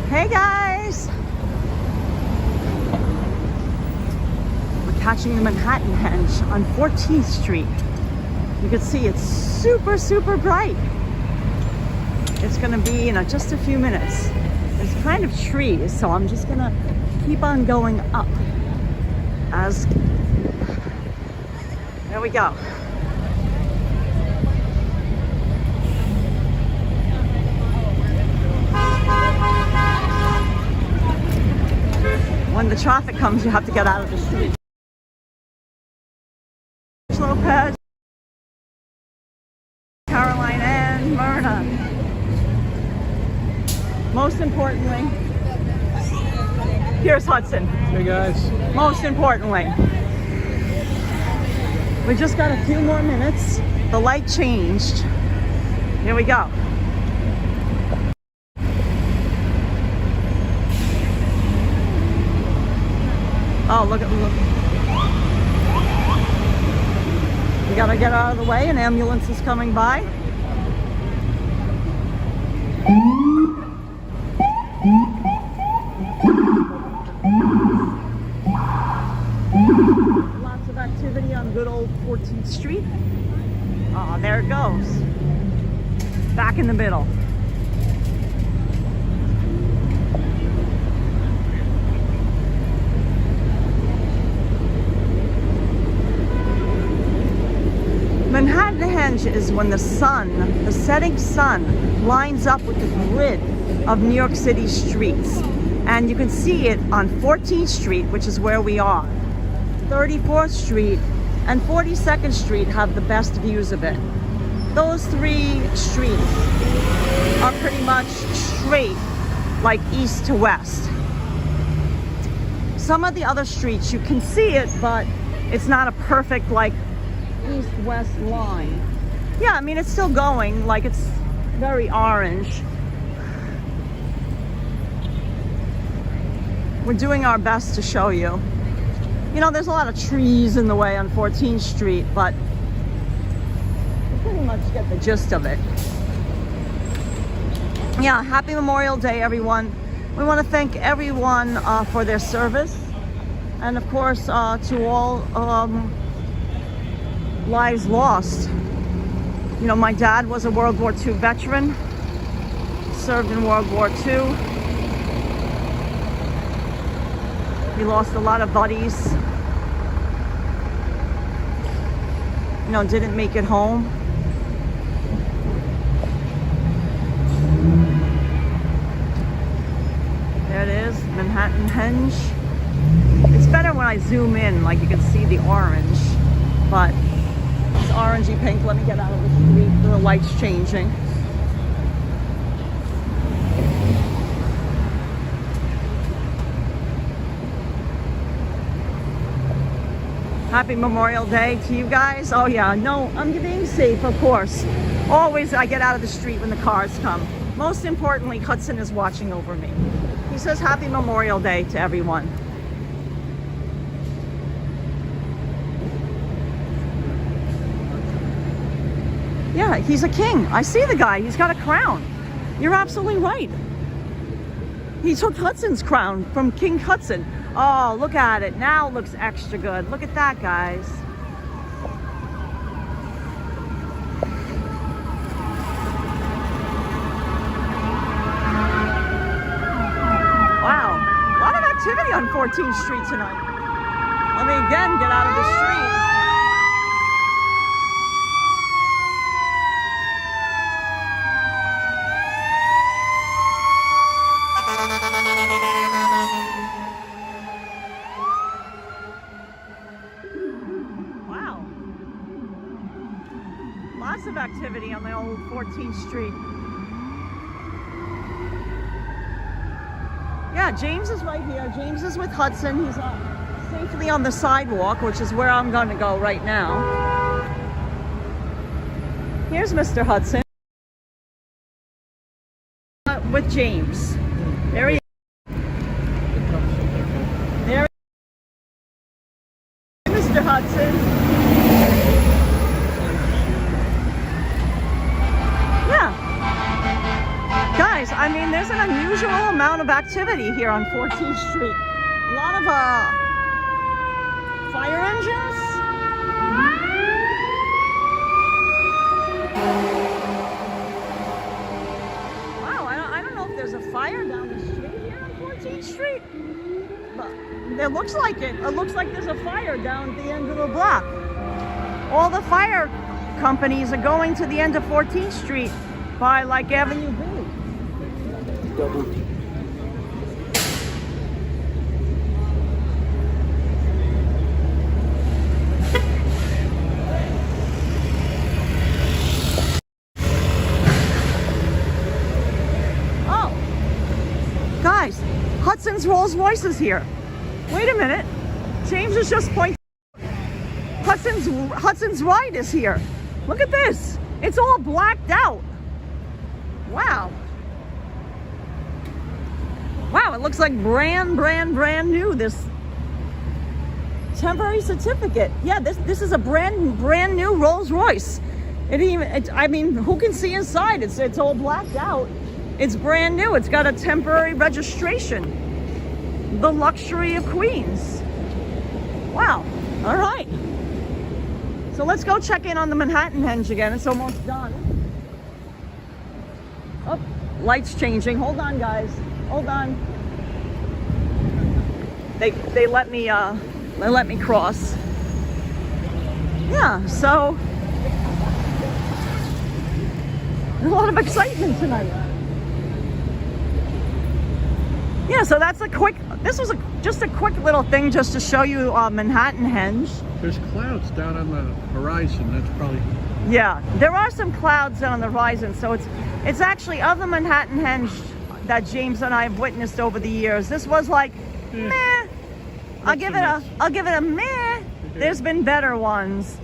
Hey guys! We're catching the Manhattanhenge on 14th Street. You can see it's super bright. It's gonna be in just a few minutes. There's kind of trees, so I'm just gonna keep on going up as there we go. When the traffic comes, you have to get out of the street. Lopez, Caroline, and Myrna. Most importantly, here's Hudson. Hey guys. Most importantly, we just got a few more minutes. The light changed. Here we go. Oh, look. We gotta get out of the way. An ambulance is coming by. Lots of activity on good old 14th Street. Oh, there it goes. Back in the middle. Manhattanhenge is when the sun, the setting sun, lines up with the grid of New York City streets. And you can see it on 14th Street, which is where we are. 34th Street and 42nd Street have the best views of it. Those three streets are pretty much straight, like east to west. Some of the other streets, you can see it, but it's not a perfect, like, east-west line. Yeah, I mean, it's still going, like it's very orange. We're doing our best to show you. You know, there's a lot of trees in the way on 14th Street, but you pretty much get the gist of it. Yeah, happy Memorial Day, everyone. We want to thank everyone for their service, and of course to all lives lost. You know, my dad was a World War II veteran, served in World War II. We lost a lot of buddies. You know, didn't make it home. There it is, Manhattanhenge. It's better when I zoom in, like you can see the orange, but it's orangey pink. Let me get out of the street. The light's changing. Happy Memorial Day to you guys. Oh yeah, no, I'm being safe, of course. Always I get out of the street when the cars come. Most importantly, Hudson is watching over me. He says happy Memorial Day to everyone. Yeah, he's a king. I see the guy. He's got a crown. You're absolutely right. He took Hudson's crown from King Hudson. Oh, look at it. Now it looks extra good. Look at that, guys. Wow. A lot of activity on 14th Street tonight. Let me again get out of the street. Wow. Lots of activity on the old 14th Street. Yeah, James is right here. James is with Hudson. He's safely on the sidewalk, which is where I'm going to go right now. Here's Mr. Hudson with James. There he is. There he is, Mr. Hudson. Yeah. Guys, I mean, there's an unusual amount amount of activity here on 14th Street. A lot of fire engines. Wow, I don't know if there's a fire down the street here on 14th Street. But it looks like it. It looks like there's a fire down at the end of the block. All the fire companies are going to the end of 14th Street by like Avenue B. Oh, guys, Hudson's Rolls Royce is here. Wait a minute. James is just pointing. Hudson's Ride is here. Look at this. It's all blacked out. Wow. Wow, it looks like brand new. This temporary certificate. Yeah, this is a brand new Rolls Royce. I mean, who can see inside? It's all blacked out. It's brand new. It's got a temporary registration. The luxury of Queens. Wow. All right. So let's go check in on the Manhattanhenge again. It's almost done. Oh, lights changing. Hold on, guys. Hold on. They let me cross. Yeah, so there's a lot of excitement tonight. Yeah, so that's a quick. This was just a quick little thing just to show you Manhattanhenge. There's clouds down on the horizon. That's probably. Yeah, there are some clouds down on the horizon. So it's actually of the Manhattanhenge that James and I have witnessed over the years. This was like, meh. I'll give it a meh. There's been better ones,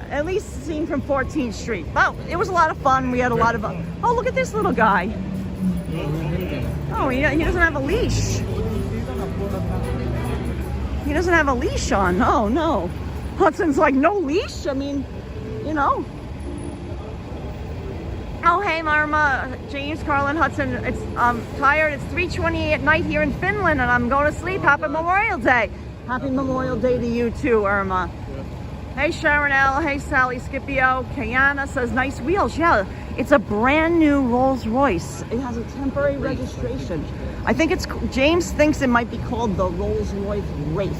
at least seen from 14th Street. Well, it was a lot of fun. We had a lot of. Oh, look at this little guy. Oh, he doesn't have a leash. He doesn't have a leash on. Oh no. Hudson's like, no leash? I mean, you know. Oh, hey, Marma, James, Karla, and Hudson. It's tired. It's 3:28 at night here in Finland, and I'm going to sleep. Happy Memorial Day. Happy Memorial Day to you too, Irma. Hey, Sharon L. Hey, Sally Scipio. Kayana says, nice wheels. Yeah, it's a brand new Rolls Royce. It has a temporary registration. I think James thinks it might be called the Rolls Royce Wraith.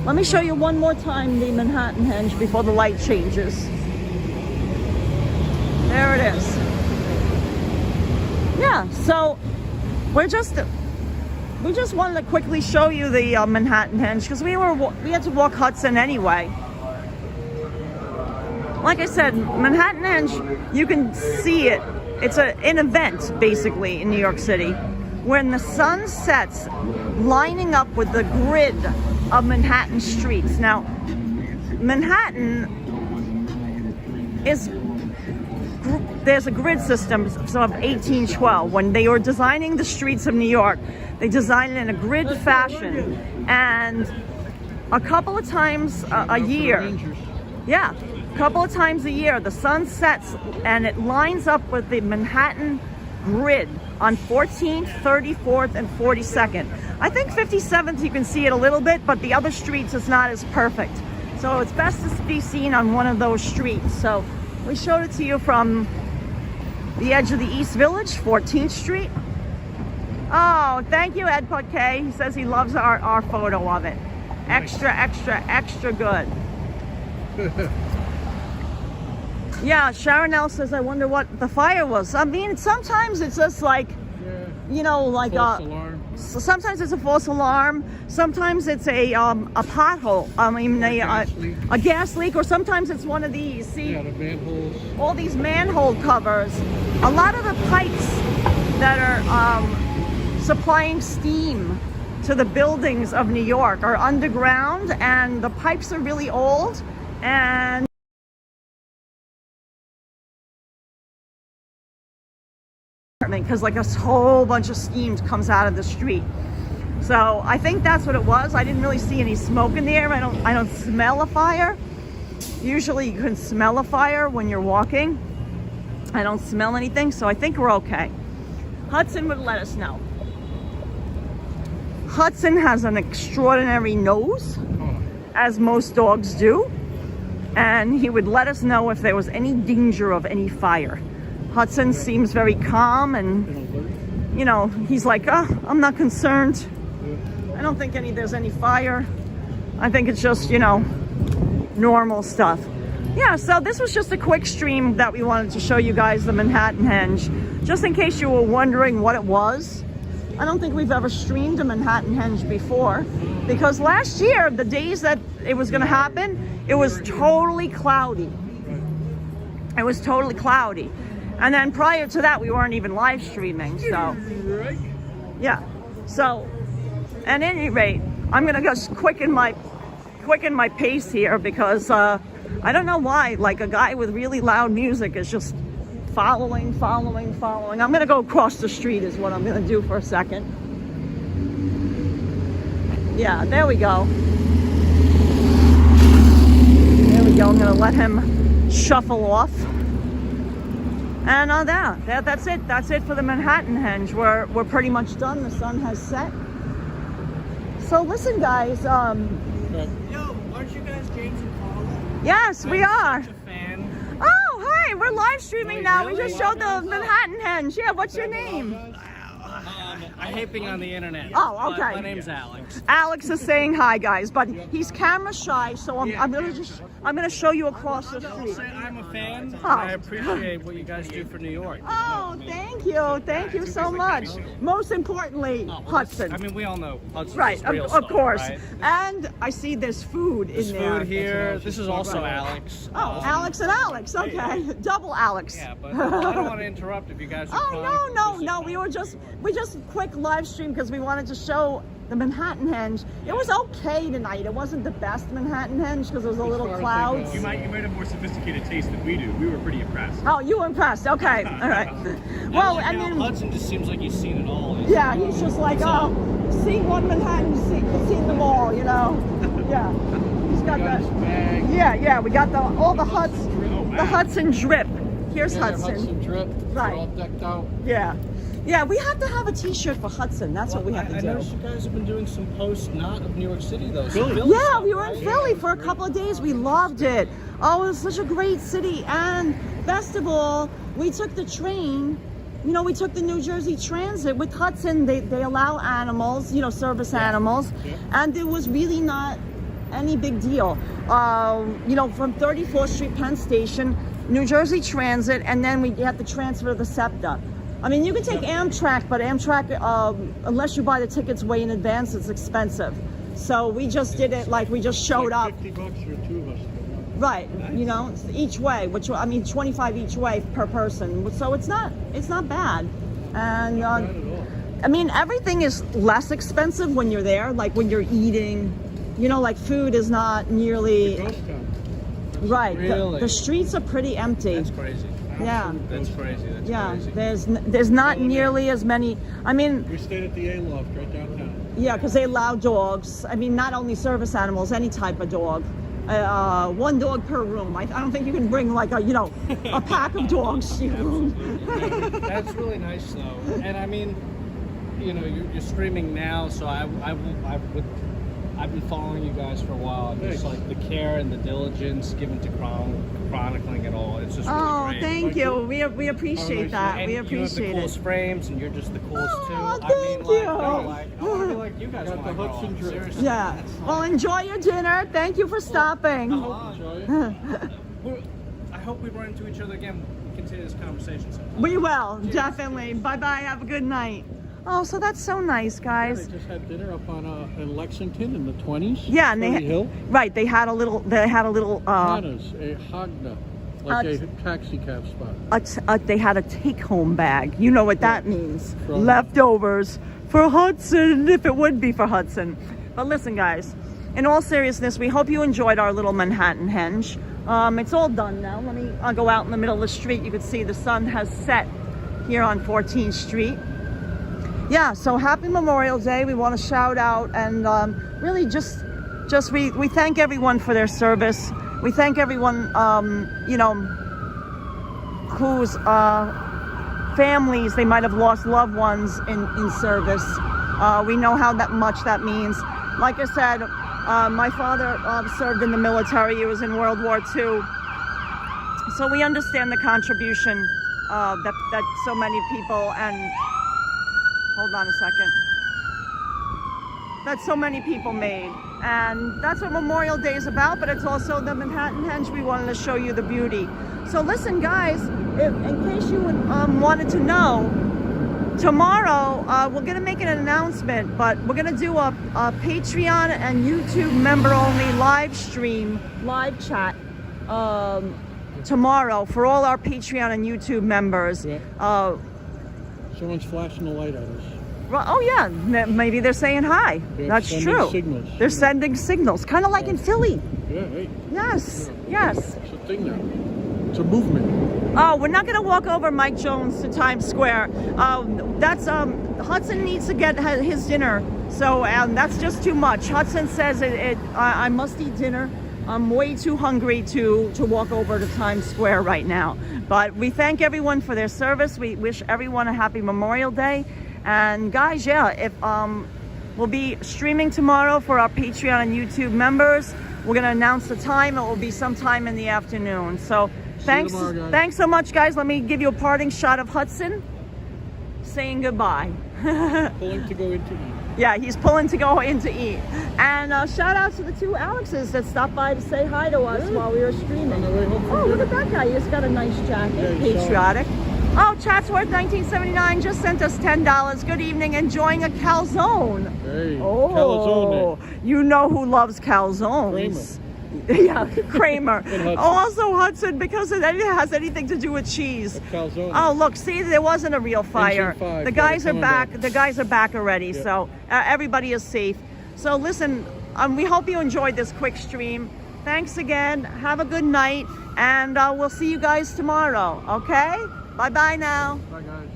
Let me show you one more time the Manhattanhenge before the light changes. There it is. Yeah, so we just wanted to quickly show you the Manhattanhenge because we had to walk Hudson anyway. Like I said, Manhattanhenge, you can see it. It's an event basically in New York City when the sun sets, lining up with the grid of Manhattan streets. Now, Manhattan there's a grid system of 1812. When they were designing the streets of New York, they designed it in a grid fashion, and a couple of times a year, yeah, a couple of times a year, the sun sets and it lines up with the Manhattan grid on 14th, 34th, and 42nd. I think 57th you can see it a little bit, but the other streets is not as perfect. So it's best to be seen on one of those streets. So we showed it to you from the edge of the East Village, 14th Street. Oh, thank you, Ed Poquet. He says he loves our photo of it. Extra, extra, extra good. Yeah, Sharon L says, I wonder what the fire was. I mean, sometimes it's just like, you know, like false alarm. Sometimes it's a false alarm. Sometimes it's a pothole. I mean, a gas leak, or sometimes it's one of these. See, yeah, the manholes. All these manhole covers. A lot of the pipes that are supplying steam to the buildings of New York are underground, and the pipes are really old, and because like a whole bunch of steam comes out of the street. So I think that's what it was. I didn't really see any smoke in the air. I don't smell a fire. Usually you can smell a fire when you're walking. I don't smell anything, so I think we're okay. Hudson would let us know. Hudson has an extraordinary nose, as most dogs do, and he would let us know if there was any danger of any fire. Hudson seems very calm, and you know, he's like, oh, I'm not concerned. I don't think there's any fire. I think it's just, you know, normal stuff. Yeah, so this was just a quick stream that we wanted to show you guys the Manhattanhenge, just in case you were wondering what it was. I don't think we've ever streamed a Manhattanhenge before, because last year, the days that it was going to happen, it was totally cloudy. It was totally cloudy. And then prior to that, we weren't even live streaming, so. Yeah, so at any rate, I'm going to just quicken my pace here, because I don't know why, like a guy with really loud music is just following. I'm gonna go across the street is what I'm gonna do for a second. Yeah, there we go. There we go. I'm gonna let him shuffle off. And that's it. That's it for the Manhattanhenge. We're pretty much done. The sun has set. So listen, guys. Yo, aren't you guys James and Karla? Yes, we are. Such a fan. Oh, hi, we're live streaming Wait, now. really? We just showed the Manhattanhenge. Yeah, what's your name? I hate being on the internet. Oh, okay. My name's Alex. Alex is saying hi, guys, but he's camera shy, so I'm gonna show you across the street. I'm a fan. Oh. I appreciate what you guys do for New York. Oh, thank you so much. Most importantly, Hudson. I mean, we all know Hudson's Right, real of stuff, course. right? And I see there's food in There's there. food here. This is also Alex. Oh, Alex and Alex. Okay, double Alex. Yeah, but I don't want to interrupt if you guys are Oh, no. We just quick live stream because we wanted to show the Manhattanhenge. It was okay tonight. It wasn't the best Manhattanhenge because there was a little clouds. You might have more sophisticated taste than we do. We were pretty impressed. Oh, you were impressed. Okay, all right. Well, I mean, Hudson just seems like he's seen it all. yeah, he's just like, oh, seen one Manhattan, seen them all, you know. Yeah, he's got that. Yeah, we got all the the Hudson drip. Here's Hudson. Hudson drip. Right. All decked out. Yeah, we have to have a T-shirt for Hudson. That's what we have to I do. noticed you guys have been doing some posts not of New York City though. Yeah, we were in Philly for a couple of days. We loved it. Oh, it was such a great city. And best of all, we took the train. You know, we took the New Jersey Transit with Hudson. They allow animals, you know, service animals. Yeah. And it was really not any big deal. You know, from 34th Street Penn Station, New Jersey Transit, and then we had to transfer the SEPTA. I mean, you can take Amtrak, but Amtrak, unless you buy the tickets way in advance, it's expensive. So we just did it like we just showed up. $50 for two of us. Right, you know, each way, which I mean, 25 each way per person. So it's not bad. And Not bad at all. I mean, everything is less expensive when you're there. Like when you're eating, you know, like food is not nearly Ghost town. right. Really? The streets are pretty empty. That's crazy. Yeah. That's crazy. That's Yeah, crazy. there's not nearly as many. I mean, We stayed at the A-Loft right downtown. yeah, because they allow dogs. I mean, not only service animals, any type of dog. One dog per room. I don't think you can bring like a pack of dogs to your room. That's really nice though. And I mean, you know, you're streaming now, so I've been following you guys for a while. And just like the care and the diligence given to chronicling it all. It's just really great. Thank you. We appreciate that. And We you have the appreciate coolest it. frames, and you're just the coolest too. Oh, I thank mean, you. I want to be like you guys. Got when the I grow Hudson up. drip. Seriously. Yeah. Well, enjoy your dinner. Thank you for stopping. Enjoy it. I hope we run into each other again. We continue this conversation sometime. We will, definitely. Bye-bye. Have a good night. Oh, so that's so nice, guys. They just had dinner up on in Lexington in the 20s. Yeah, and Ferry Hill. right. They had a little. Hana's, a Hagna, like a taxi cab spot. They had a take-home bag. You know what that means? From- Leftovers for Hudson, if it would be for Hudson. But listen, guys. In all seriousness, we hope you enjoyed our little Manhattanhenge. It's all done now. I'll go out in the middle of the street. You can see the sun has set here on 14th Street. Yeah, so happy Memorial Day. We want to shout out and really just we thank everyone for their service. We thank everyone, you know, whose families they might have lost loved ones in service. We know how much that means. Like I said, my father served in the military. He was in World War II. So we understand the contribution that so many people, and hold on a second, that so many people made. And that's what Memorial Day is about, but it's also the Manhattanhenge. We wanted to show you the beauty. So listen, guys, in case you wanted to know, tomorrow we're going to make an announcement, but we're going to do a Patreon and YouTube member only live chat tomorrow for all our Patreon and YouTube members. Yeah. Someone's flashing the light at us. Oh yeah, maybe they're saying hi. They're That's sending true. signals. They're sending signals, kind of like in Philly. Yeah, hey. Yes, yes. It's a thing now. It's a movement. Oh, we're not going to walk over Mike Jones to Times Square. That's Hudson needs to get his dinner, so that's just too much. Hudson says I must eat dinner. I'm way too hungry to walk over to Times Square right now. But we thank everyone for their service. We wish everyone a happy Memorial Day. And guys, yeah, if we'll be streaming tomorrow for our Patreon and YouTube members. We're going to announce the time. It will be sometime in the afternoon. So thanks so much, guys. Let me give you a parting shot of Hudson saying goodbye. Pulling to go into eat. Yeah, he's pulling to go in to eat. And shout out to the two Alexes that stopped by to say hi to us while we were streaming. On the way home from Oh, look dinner. at that guy. He's got a nice jacket. Yeah, he's patriotic. Oh, Chatsworth 1979 just sent us $10. Good evening. Enjoying a calzone. Hey, Oh, calzone. you know who loves calzones. Yeah, Kramer. Also Hudson, because it has anything to do with cheese. Calzone. Oh, look, see, there wasn't a real fire. Engine 5, The guys are coming back. back. The guys are back already, Yep. so everybody is safe. So listen, we hope you enjoyed this quick stream. Thanks again. Have a good night, and we'll see you guys tomorrow, okay? Bye-bye now. Bye, guys.